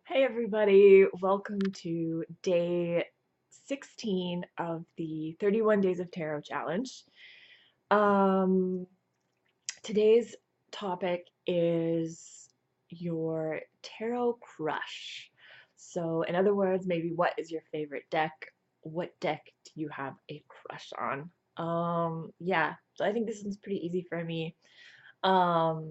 Hey everybody, welcome to day 16 of the 31 Days of Tarot Challenge. Um, Today's topic is your tarot crush. So, in other words, maybe what is your favorite deck? What deck do you have a crush on? Yeah, so I think this is pretty easy for me. I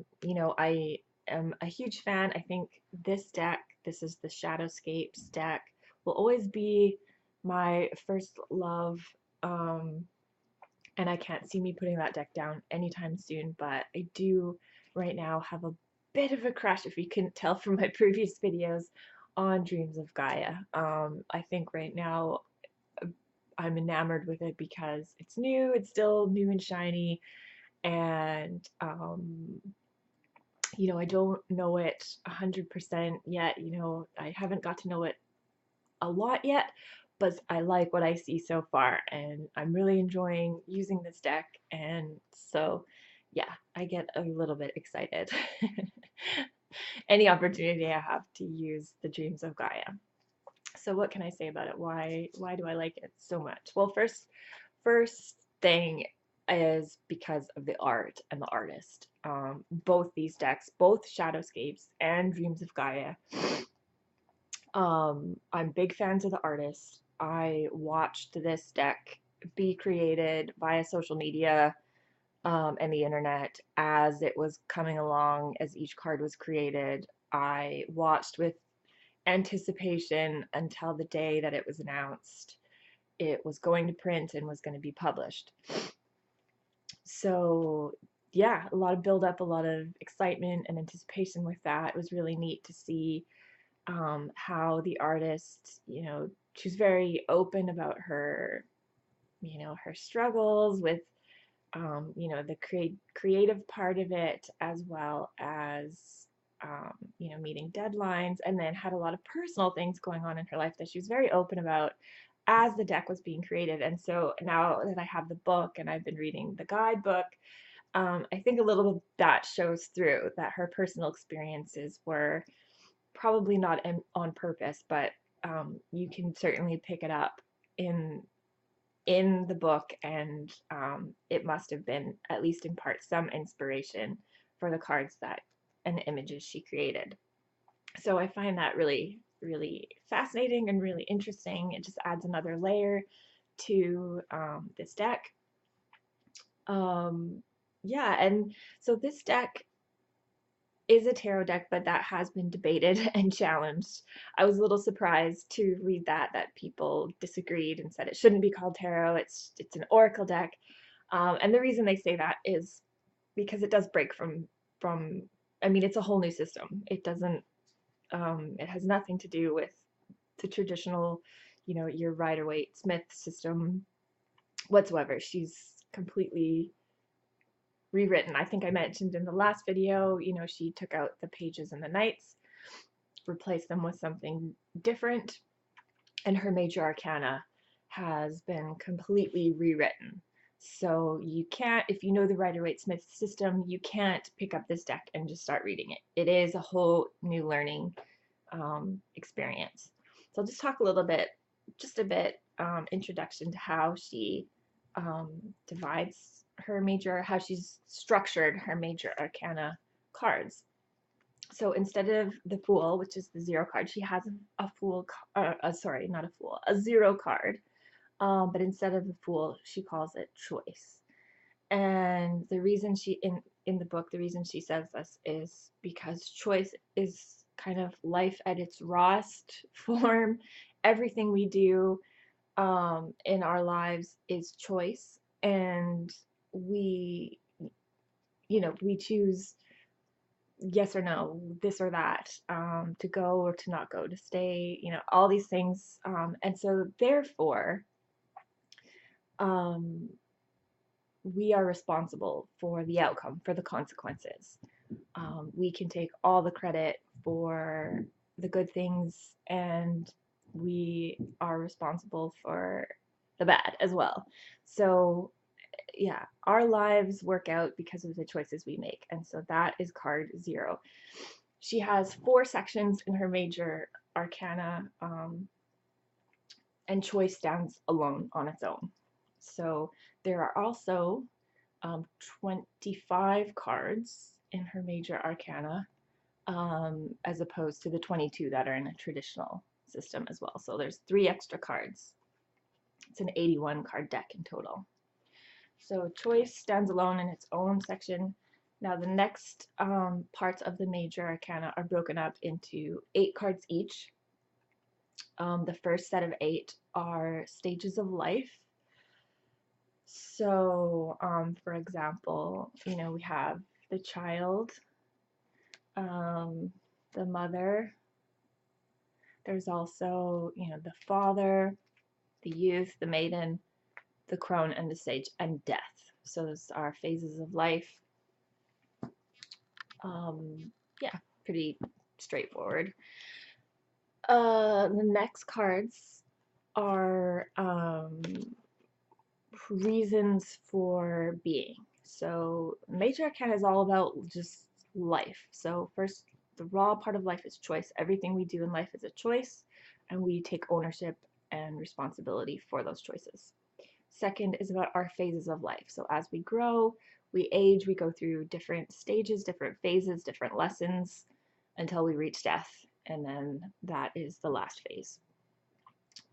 am a huge fan. I think this deck, this is the Shadowscapes deck, will always be my first love. Um, and I can't see me putting that deck down anytime soon, but I do right now have a bit of a crush, if you couldn't tell from my previous videos, on Dreams of Gaia. I think right now I'm enamored with it because it's new, it's still new and shiny, and I don't know it 100% yet. I haven't got to know it a lot yet, but I like what I see so far, and I'm really enjoying using this deck. And so, yeah, I get a little bit excited any opportunity I have to use the Dreams of Gaia. So, what can I say about it? Why do I like it so much? Well, first thing is because of the art and the artist. Both these decks, both Shadowscapes and Dreams of Gaia, I'm big fans of the artist. I watched this deck be created via social media and the internet as it was coming along, as each card was created. I watched with anticipation until the day that it was announced it was going to print and was going to be published. So yeah, a lot of build up, a lot of excitement and anticipation with that. It was really neat to see how the artist, she's very open about her struggles with, the creative part of it, as well as, meeting deadlines, and then had a lot of personal things going on in her life that she was very open about as the deck was being created. And so now that I have the book and I've been reading the guidebook, I think a little of that shows through, that her personal experiences were probably not on purpose, but you can certainly pick it up in the book, and it must have been, at least in part, some inspiration for the cards that and the images she created. So I find that really, really fascinating and really interesting. It just adds another layer to this deck. Yeah, and so this deck is a tarot deck, but that has been debated and challenged. I was a little surprised to read that people disagreed and said it shouldn't be called tarot. It's an oracle deck, and the reason they say that is because it does break from. I mean, it's a whole new system. It doesn't. It has nothing to do with the traditional, your Rider-Waite-Smith system whatsoever. She's completely rewritten. I think I mentioned in the last video, she took out the pages and the knights, replaced them with something different, and her major arcana has been completely rewritten. So you can't, if you know the Rider-Waite-Smith system, you can't pick up this deck and just start reading it. It is a whole new learning experience. So I'll just talk a little bit, just a bit, introduction to how she divides her major, how she's structured her major arcana cards. So instead of the Fool, which is the zero card, she has a Fool, sorry, not a Fool, a zero card. But instead of the Fool, she calls it Choice. And the reason in the book, the reason she says this is because choice is kind of life at its rawest form. Everything we do in our lives is choice, and we choose yes or no, this or that, to go or to not go, to stay, all these things. And so therefore, um, we are responsible for the outcome, for the consequences. We can take all the credit for the good things, and we are responsible for the bad as well. So yeah, our lives work out because of the choices we make, and so that is card zero. She has 4 sections in her major arcana, and choice stands alone on its own. So there are also 25 cards in her major arcana, as opposed to the 22 that are in a traditional system as well. So there's 3 extra cards. It's an 81 card deck in total. So choice stands alone in its own section. Now the next parts of the major arcana are broken up into 8 cards each. The first set of 8 are stages of life. So, for example, we have the child, the mother. There's also, the father, the youth, the maiden, the crone, and the sage, and death. So those are phases of life. Yeah, pretty straightforward. The next cards are reasons for being. So major arcana is all about just life. So first, the raw part of life is choice. Everything we do in life is a choice, and we take ownership and responsibility for those choices. Second is about our phases of life. So as we grow, we age, we go through different stages, different phases, different lessons until we reach death, and then that is the last phase.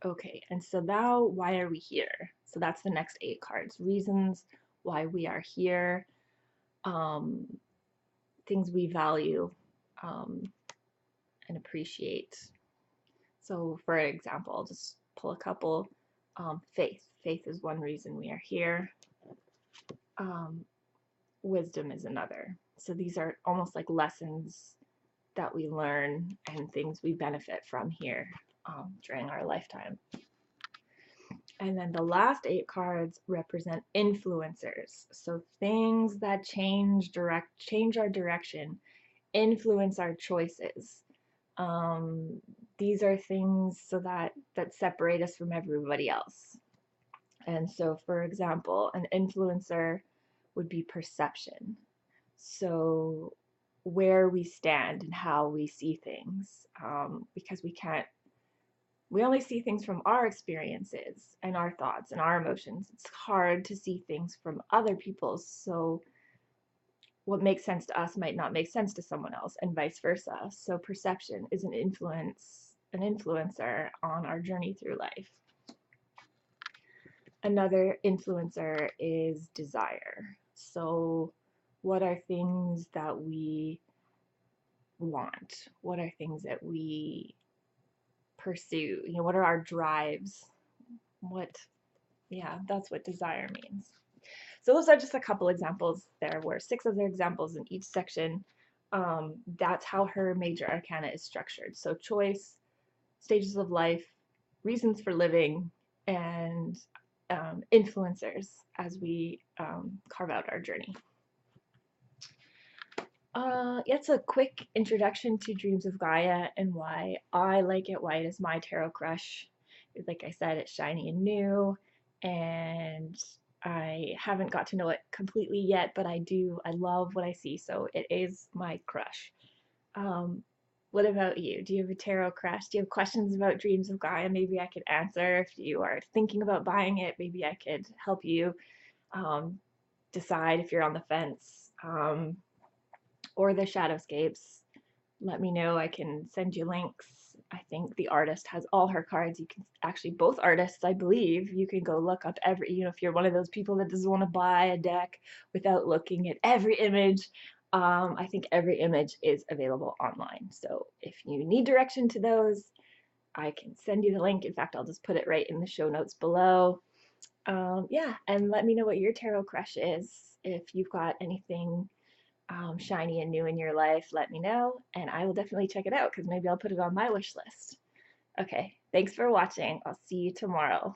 Okay, and so now why are we here? So that's the next 8 cards. Reasons why we are here, things we value and appreciate. So for example, I'll just pull a couple. Faith. Faith is one reason we are here. Wisdom is another. So these are almost like lessons that we learn and things we benefit from here during our lifetime. And then the last 8 cards represent influencers. So things that change our direction, influence our choices. These are things so that separate us from everybody else. And so, for example, an influencer would be perception. So where we stand and how we see things, because we only see things from our experiences and our thoughts and our emotions. It's hard to see things from other people's. So what makes sense to us might not make sense to someone else, and vice versa. So perception is an influencer on our journey through life. Another influencer is desire. So what are things that we want? What are things that we pursue? What are our drives? That's what desire means. So those are just a couple examples. There were 6 other examples in each section. That's how her major arcana is structured. So choice, stages of life, reasons for living, and influencers as we carve out our journey. It's a quick introduction to Dreams of Gaia and why I like it, why it is my tarot crush. Like I said, it's shiny and new, and I haven't got to know it completely yet, but I love what I see, so it is my crush. What about you? Do you have a tarot crush? Do you have questions about Dreams of Gaia? Maybe I could answer. If you are thinking about buying it, maybe I could help you decide if you're on the fence. Or the Shadowscapes. Let me know. I can send you links. I think the artist has all her cards. You can actually, both artists, I believe, you can go look up every, if you're one of those people that doesn't want to buy a deck without looking at every image, I think every image is available online. So if you need direction to those, I can send you the link. In fact, I'll just put it right in the show notes below. Yeah, and let me know what your tarot crush is. If you've got anything shiny and new in your life, let me know, and I will definitely check it out because maybe I'll put it on my wish list. Okay, thanks for watching. I'll see you tomorrow.